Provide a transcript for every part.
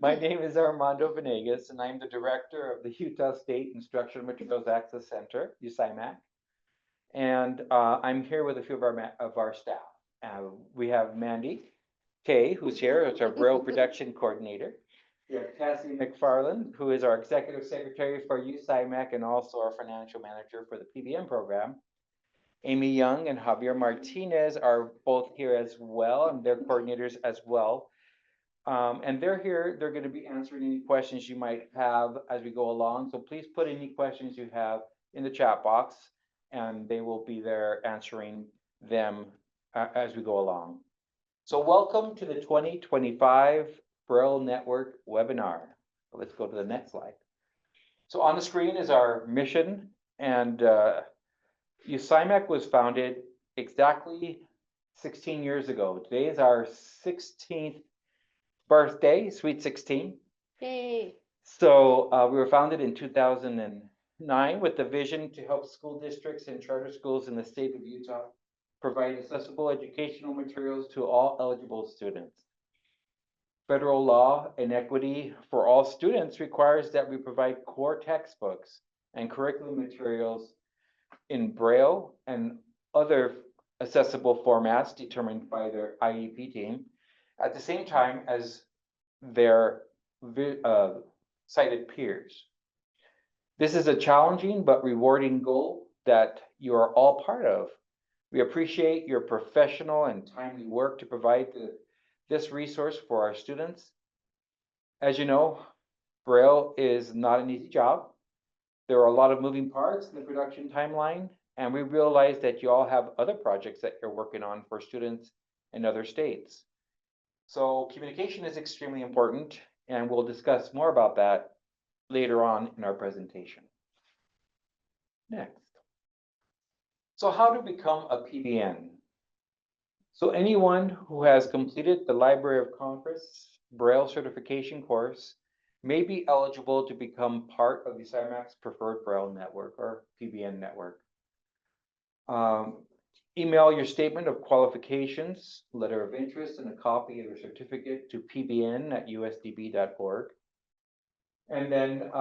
My name is Armando Venegas, and I'm the director of the Utah State Instructional Materials Access Center, USIMAC. And I'm here with a few of our staff. We have Mandy Kay, who's here, who's our Braille Production Coordinator. We have Cassie McFarland, who is our Executive Secretary for USIMAC and also our Financial Manager for the PBN program. Amy Young and Javier Martinez are both here as well, and they're coordinators as well. And they're here, they're going to be answering any questions you might have as we go along. So please put any questions you have in the chat box, and they will be there answering them as we go along. So welcome to the 2025 Braille Network webinar. Let's go to the next slide. So on the screen is our mission, and USIMAC was founded exactly 16 years ago. Today is our 16th birthday, sweet 16. Yay. So we were founded in 2009 with the vision to help school districts and charter schools in the state of Utah provide accessible educational materials to all eligible students. Federal law and equity for all students requires that we provide core textbooks and curriculum materials in Braille and other accessible formats determined by their IEP team, at the same time as their sighted peers. This is a challenging but rewarding goal that you are all part of. We appreciate your professional and timely work to provide this resource for our students. As you know, Braille is not an easy job. There are a lot of moving parts in the production timeline, and we realize that you all have other projects that you're working on for students in other states. So communication is extremely important, and we'll discuss more about that later on in our presentation. Next. So how to become a PBN? So anyone who has completed the Library of Congress Braille certification course may be eligible to become part of the USIMAC's Preferred Braille Network, or PBN network. Email your statement of qualifications, letter of interest, and a copy of your certificate to pbn@usdb.org. And then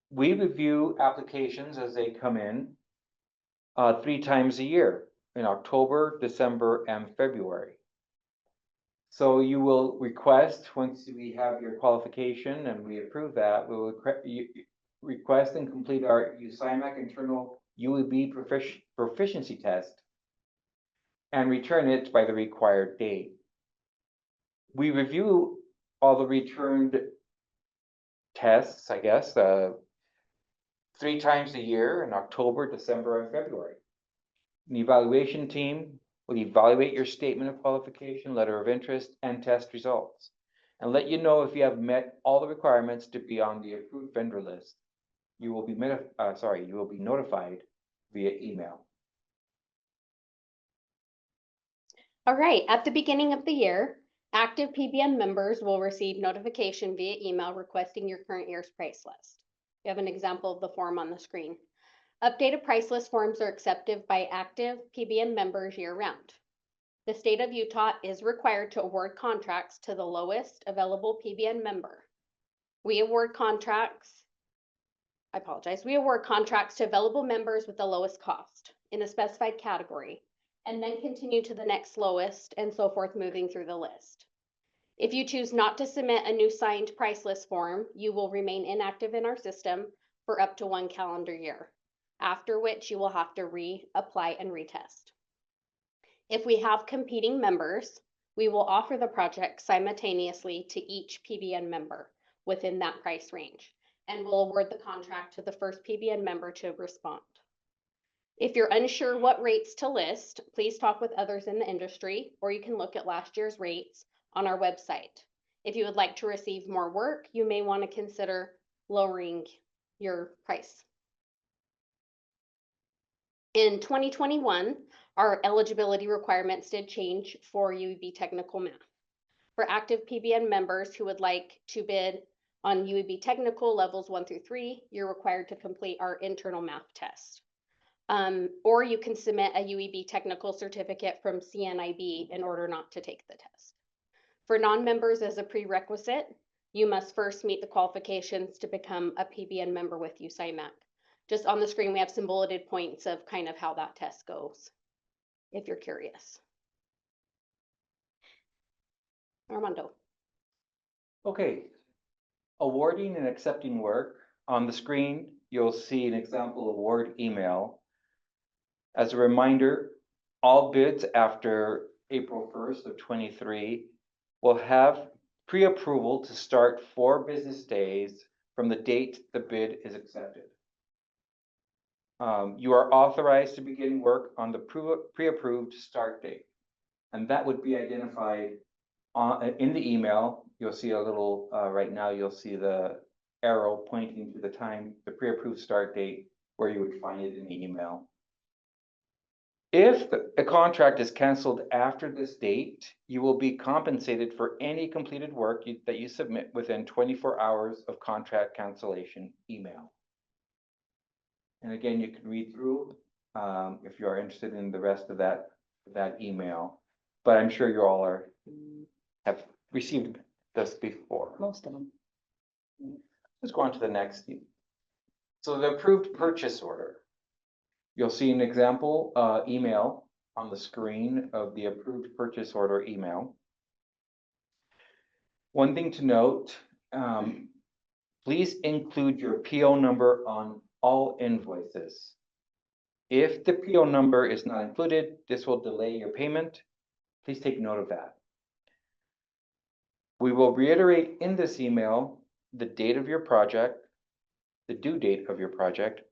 we review applications as they come in 3 times a year, in October, December, and February. So you will request, once we have your qualification and we approve that, we will request and complete our USIMAC internal UEB proficiency test and return it by the required date. We review all the returned tests, I guess, 3 times a year in October, December, and February. An evaluation team will evaluate your statement of qualification, letter of interest, and test results, and let you know if you have met all the requirements to be on the approved vendor list. You will be notified via email. All right, at the beginning of the year, active PBN members will receive notification via email requesting your current year's price list. You have an example of the form on the screen. Updated price list forms are accepted by active PBN members year-round. The state of Utah is required to award contracts to the lowest available PBN member. We award contracts to available members with the lowest cost in a specified category, and then continue to the next lowest and so forth, moving through the list. If you choose not to submit a new signed price list form, you will remain inactive in our system for up to 1 calendar year, after which you will have to reapply and retest. If we have competing members, we will offer the project simultaneously to each PBN member within that price range, and will award the contract to the first PBN member to respond. If you're unsure what rates to list, please talk with others in the industry, or you can look at last year's rates on our website. If you would like to receive more work, you may want to consider lowering your price. In 2021, our eligibility requirements did change for UEB Technical Math. For active PBN members who would like to bid on UEB Technical levels 1 through 3, you're required to complete our internal math test. Or you can submit a UEB Technical certificate from CNIB in order not to take the test. For non-members as a prerequisite, you must first meet the qualifications to become a PBN member with USIMAC. Just on the screen, we have some bulleted points of kind of how that test goes, if you're curious. Armando. Okay, awarding and accepting work. On the screen, you'll see an example award email. As a reminder, all bids after April 1st of 23 will have pre-approval to start 4 business days from the date the bid is accepted. You are authorized to begin work on the pre-approved start date, and that would be identified in the email. You'll see a little, right now you'll see the arrow pointing to the time, the pre-approved start date, where you would find it in the email. If a contract is canceled after this date, you will be compensated for any completed work that you submit within 24 hours of contract cancellation email. And again, you can read through if you are interested in the rest of that email. But I'm sure you all have received this before. Most of them. Let's go on to the next. So the approved purchase order. You'll see an example email on the screen of the approved purchase order email. One thing to note, please include your PO number on all invoices. If the PO number is not included, this will delay your payment. Please take note of that. We will reiterate in this email the date of your project, the due date of your project.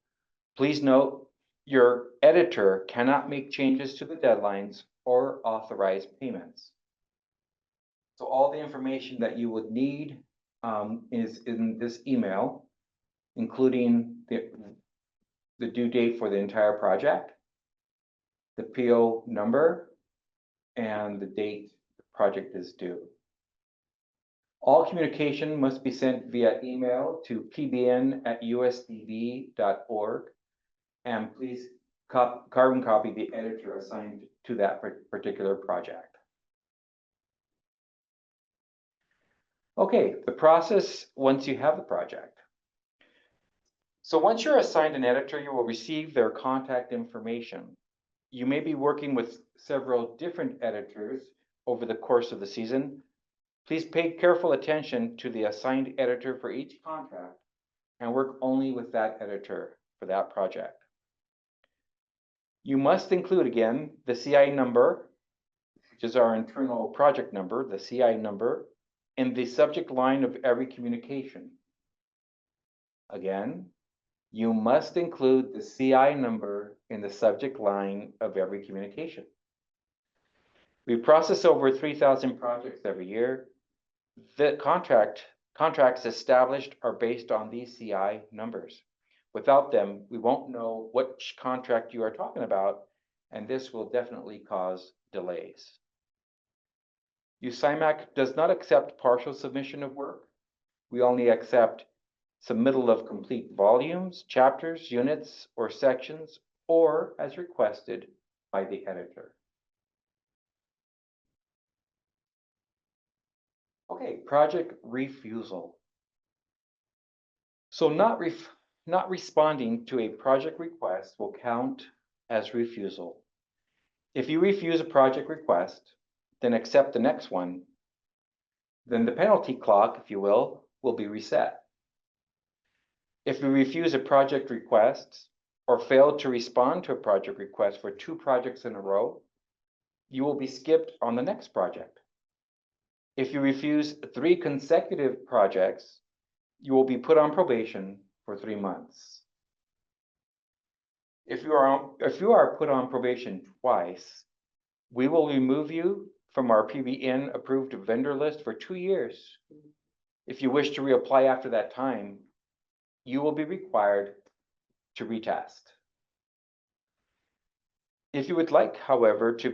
Please note your editor cannot make changes to the deadlines or authorize payments. So all the information that you would need is in this email, including the due date for the entire project, the PO number, and the date the project is due. All communication must be sent via email to pbn@usdb.org, and please carbon copy the editor assigned to that particular project. Okay, the process once you have the project. So once you're assigned an editor, you will receive their contact information. You may be working with several different editors over the course of the season. Please pay careful attention to the assigned editor for each contract and work only with that editor for that project. You must include again the CI number, which is our internal project number, the CI number, in the subject line of every communication. Again, you must include the CI number in the subject line of every communication. We process over 3,000 projects every year. The contracts established are based on these CI numbers. Without them, we won't know which contract you are talking about, and this will definitely cause delays. USIMAC does not accept partial submission of work. We only accept submittal of complete volumes, chapters, units, or sections, or as requested by the editor. Okay, project refusal. So not responding to a project request will count as refusal. If you refuse a project request, then accept the next one, then the penalty clock, if you will be reset. If you refuse a project request or fail to respond to a project request for 2 projects in a row, you will be skipped on the next project. If you refuse 3 consecutive projects, you will be put on probation for 3 months. If you are put on probation twice, we will remove you from our PBN approved vendor list for 2 years. If you wish to reapply after that time, you will be required to retest. If you would like, however, to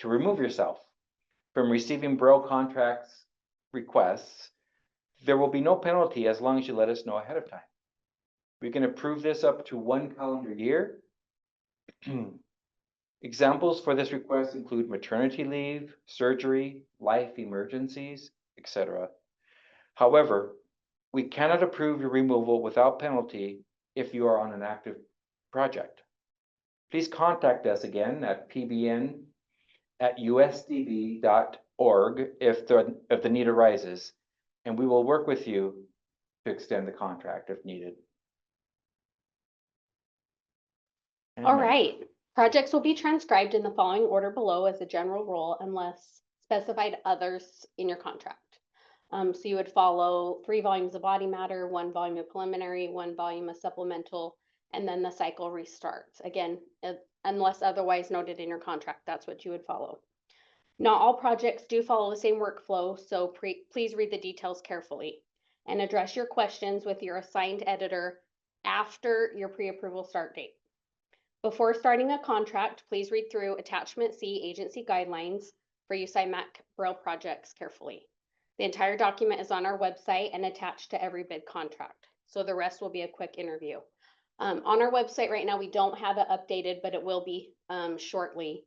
remove yourself from receiving Borough contracts requests, there will be no penalty as long as you let us know ahead of time. We can approve this up to 1 calendar year. Examples for this request include maternity leave, surgery, life emergencies, etc. However, we cannot approve your removal without penalty if you are on an active project. Please contact us again at pbn@usdb.org if the need arises, and we will work with you to extend the contract if needed. All right. Projects will be transcribed in the following order below as a general rule unless specified others in your contract. So you would follow 3 volumes of body matter, 1 volume of preliminary, 1 volume of supplemental, and then the cycle restarts. Again, unless otherwise noted in your contract, that's what you would follow. Not all projects do follow the same workflow, so please read the details carefully and address your questions with your assigned editor after your pre-approval start date. Before starting a contract, please read through Attachment C Agency Guidelines for USIMAC Braille projects carefully. The entire document is on our website and attached to every bid contract, so the rest will be a quick interview. On our website right now, we don't have it updated, but it will be shortly.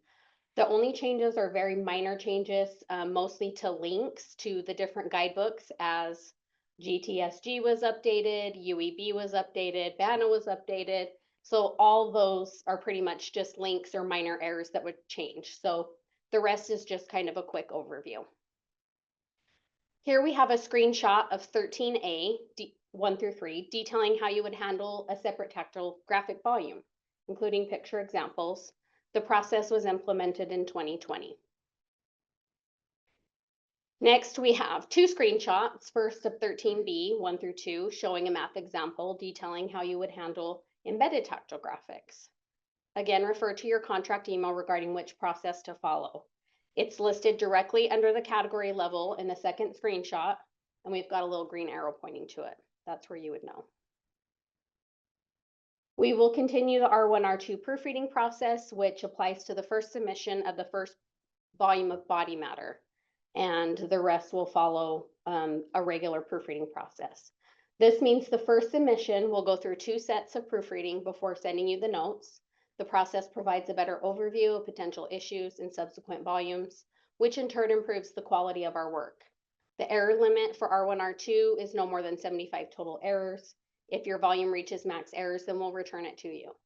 The only changes are very minor changes, mostly to links to the different guidebooks as GTSG was updated, UEB was updated, BANA was updated. So all those are pretty much just links or minor errors that would change. So the rest is just kind of a quick overview. Here we have a screenshot of 13A, 1 through 3, detailing how you would handle a separate tactile graphic volume, including picture examples. The process was implemented in 2020. Next, we have 2 screenshots, first of 13B, 1 through 2, showing a math example detailing how you would handle embedded tactile graphics. Again, refer to your contract email regarding which process to follow. It's listed directly under the category level in the second screenshot, and we've got a little green arrow pointing to it. That's where you would know. We will continue the R1, R2 proofreading process, which applies to the first submission of the first volume of body matter, and the rest will follow a regular proofreading process. This means the first submission will go through 2 sets of proofreading before sending you the notes. The process provides a better overview of potential issues in subsequent volumes, which in turn improves the quality of our work. The error limit for R1, R2 is no more than 75 total errors. If your volume reaches max errors, then we'll return it to you.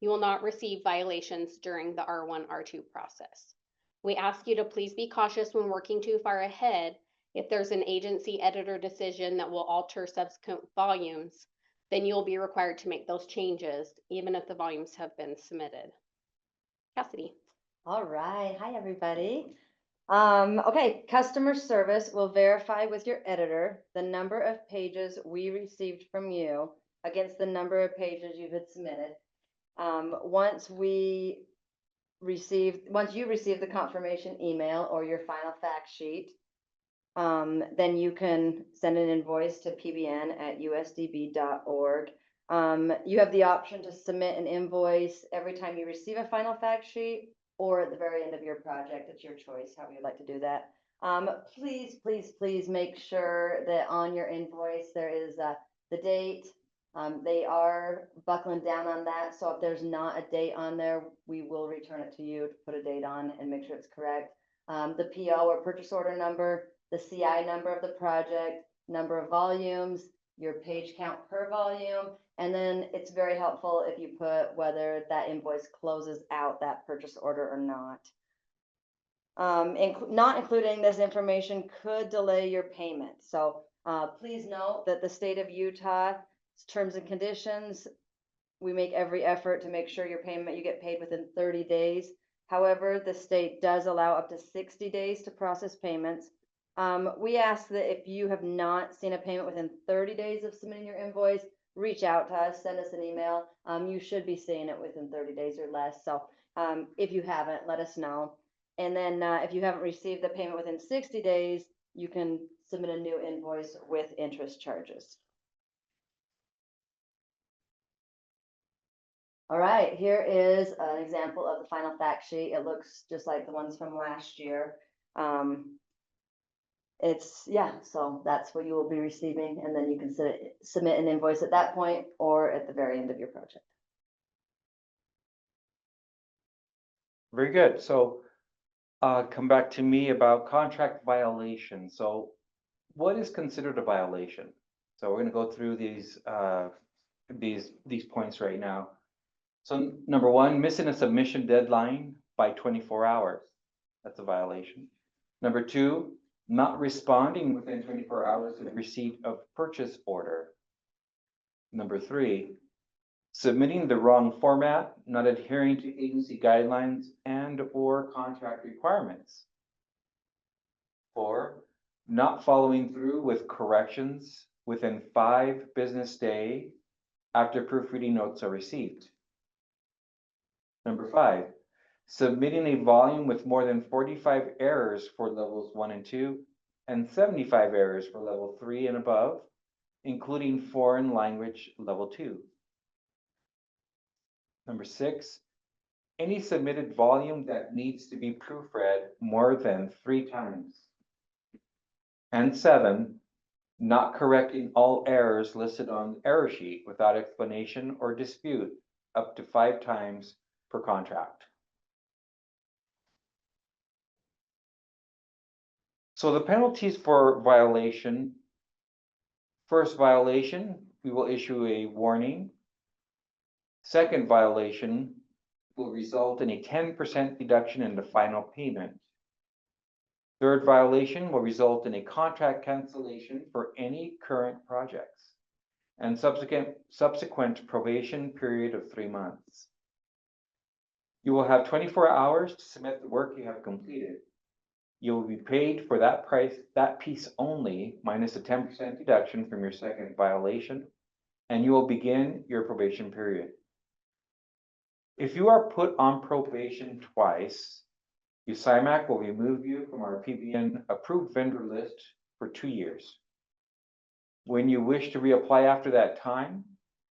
You will not receive violations during the R1, R2 process. We ask you to please be cautious when working too far ahead. If there's an agency editor decision that will alter subsequent volumes, then you'll be required to make those changes, even if the volumes have been submitted. Cassidy. All right. Hi, everybody. Okay, customer service will verify with your editor the number of pages we received from you against the number of pages you had submitted. Once you receive the confirmation email or your final fact sheet, then you can send an invoice to pbn@usdb.org. You have the option to submit an invoice every time you receive a final fact sheet or at the very end of your project. It's your choice how you'd like to do that. Please make sure that on your invoice there is the date. They are buckling down on that, so if there's not a date on there, we will return it to you to put a date on and make sure it's correct. The PO or purchase order number, the CI number of the project, number of volumes, your page count per volume, and then it's very helpful if you put whether that invoice closes out that purchase order or not. Not including this information could delay your payment. So please note that the state of Utah terms and conditions, we make every effort to make sure you get paid within 30 days. However, the state does allow up to 60 days to process payments. We ask that if you have not seen a payment within 30 days of submitting your invoice, reach out to us, send us an email. You should be seeing it within 30 days or less. So if you haven't, let us know. And then if you haven't received the payment within 60 days, you can submit a new invoice with interest charges. All right, here is an example of the final fact sheet. It looks just like the ones from last year. So that's what you will be receiving, and then you can submit an invoice at that point or at the very end of your project. Very good. So come back to me about contract violation. So what is considered a violation? So we're going to go through these points right now. So number one, missing a submission deadline by 24 hours. That's a violation. Number two, not responding within 24 hours of receipt of purchase order. Number three, submitting the wrong format, not adhering to agency guidelines and or contract requirements. 4, not following through with corrections within 5 business days after proofreading notes are received. Number 5, submitting a volume with more than 45 errors for levels 1 and 2 and 75 errors for level 3 and above, including foreign language level 2. Number 6, any submitted volume that needs to be proofread more than 3 times. And 7, not correcting all errors listed on the error sheet without explanation or dispute up to 5 times per contract. So the penalties for violation: first violation, we will issue a warning. Second violation will result in a 10% deduction in the final payment. Third violation will result in a contract cancellation for any current projects and subsequent probation period of 3 months. You will have 24 hours to submit the work you have completed. You will be paid for that price, that piece only, minus a 10% deduction from your second violation, and you will begin your probation period. If you are put on probation twice, USIMAC will remove you from our PBN approved vendor list for 2 years. When you wish to reapply after that time,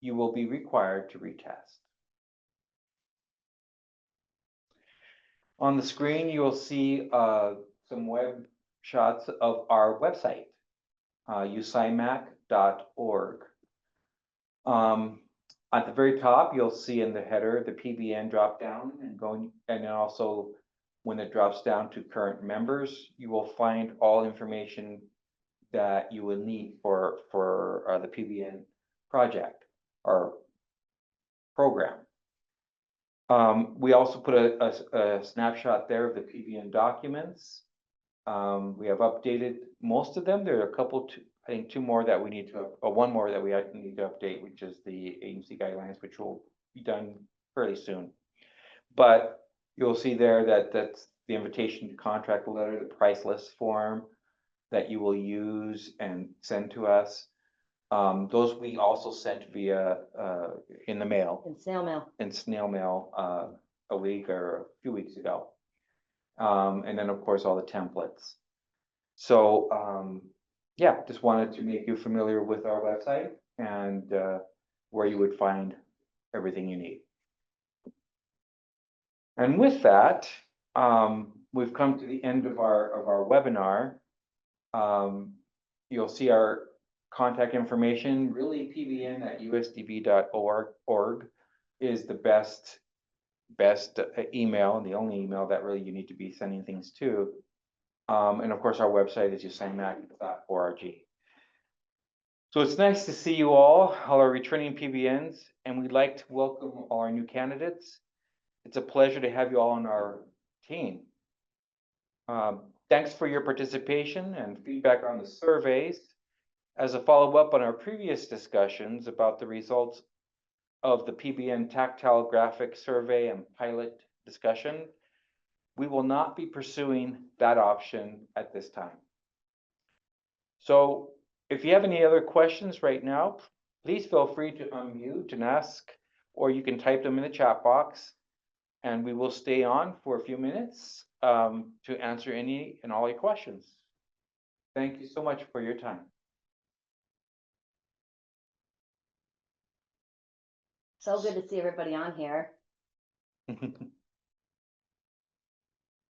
you will be required to retest. On the screen, you will see some web shots of our website, usimac.org. At the very top, you'll see in the header the PBN drop down, and then also when it drops down to current members, you will find all information that you will need for the PBN project or program. We also put a snapshot there of the PBN documents. We have updated most of them. There are a couple, I think 2 more that we need to, or 1 more that we need to update, which is the agency guidelines, which will be done fairly soon. But you'll see there that that's the invitation to contract letter, the price list form that you will use and send to us. Those we also sent via in the mail. In snail mail. In snail mail a week or a few weeks ago. And then of course all the templates. So yeah, just wanted to make you familiar with our website and where you would find everything you need. And with that, we've come to the end of our webinar. You'll see our contact information. Really, pbn@usdb.org is the best email, and the only email that really you need to be sending things to. And of course, our website is usimac.org. So it's nice to see you all our returning PBNs, and we'd like to welcome all our new candidates. It's a pleasure to have you all on our team. Thanks for your participation and feedback on the surveys. As a follow-up on our previous discussions about the results of the PBN tactile graphic survey and pilot discussion, we will not be pursuing that option at this time. So if you have any other questions right now, please feel free to unmute and ask, or you can type them in the chat box, and we will stay on for a few minutes to answer any and all your questions. Thank you so much for your time. So good to see everybody on here.